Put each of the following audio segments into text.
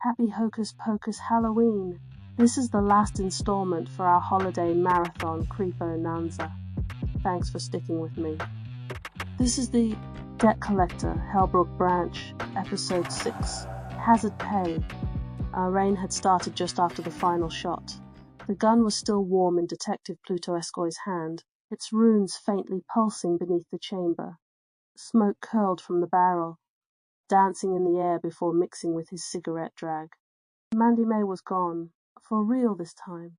Happy Hocus Pocus Halloween! This is the last installment for our holiday marathon Creepo Nanza. Thanks for sticking with me. This is the Debt Collector, Helbrook Branch, Episode 6, Hazard Pay. Rain had started just after the final shot. The gun was still warm in Detective Pluto Esckoy's hand, its runes faintly pulsing beneath the chamber. Smoke curled from the barrel, dancing in the air before mixing with his cigarette drag. Mandy Mae was gone, for real this time.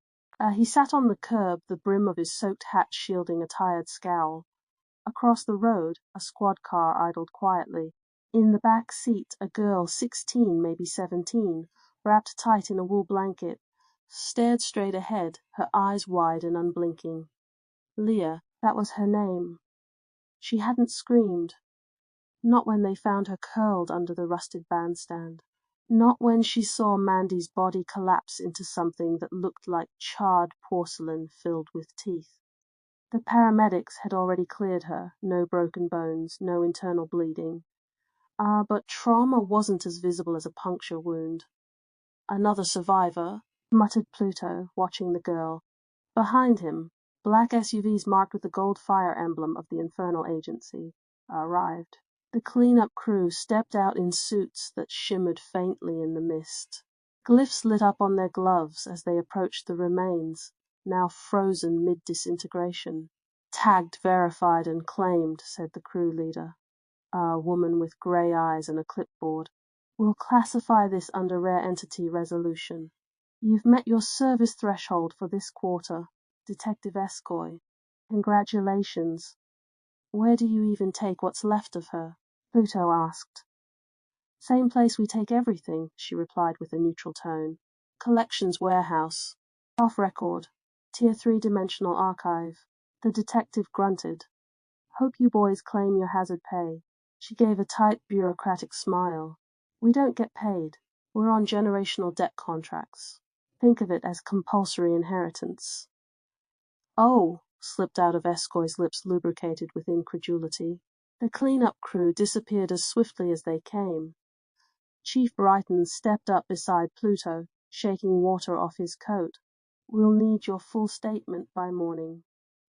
He sat on the curb, the brim of his soaked hat shielding a tired scowl. Across the road, a squad car idled quietly. In the back seat, a girl 16, maybe 17, wrapped tight in a wool blanket, stared straight ahead, her eyes wide and unblinking. Leah, that was her name. She hadn't screamed. Not when they found her curled under the rusted bandstand. Not when she saw Mandy's body collapse into something that looked like charred porcelain filled with teeth. The paramedics had already cleared her, no broken bones, no internal bleeding. But trauma wasn't as visible as a puncture wound. Another survivor, muttered Pluto, watching the girl. Behind him, black SUVs marked with the gold fire emblem of the Infernal Agency, arrived. The cleanup crew stepped out in suits that shimmered faintly in the mist. Glyphs lit up on their gloves as they approached the remains, now frozen mid-disintegration. Tagged, verified, and claimed, said the crew leader, a woman with grey eyes and a clipboard. We'll classify this under Rare Entity Resolution. You've met your service threshold for this quarter, Detective Esckoy. Congratulations. Where do you even take what's left of her? Pluto asked. Same place we take everything, she replied with a neutral tone. Collections warehouse. Off record. Tier 3 dimensional archive. The detective grunted. Hope you boys claim your hazard pay. She gave a tight, bureaucratic smile. We don't get paid. We're on generational debt contracts. Think of it as compulsory inheritance. Oh, slipped out of Esckoy's lips lubricated with incredulity. The cleanup crew disappeared as swiftly as they came. Chief Brighton stepped up beside Pluto, shaking water off his coat. We'll need your full statement by morning.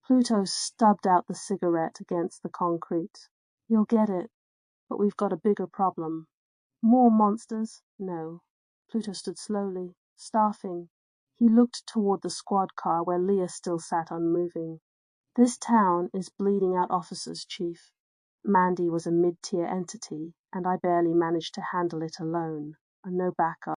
Pluto stubbed out the cigarette against the concrete. You'll get it, but we've got a bigger problem. More monsters? No. Pluto stood slowly, staffing. He looked toward the squad car where Leah still sat unmoving. This town is bleeding out officers, Chief. Mandy was a mid-tier entity, and I barely managed to handle it alone. No backup.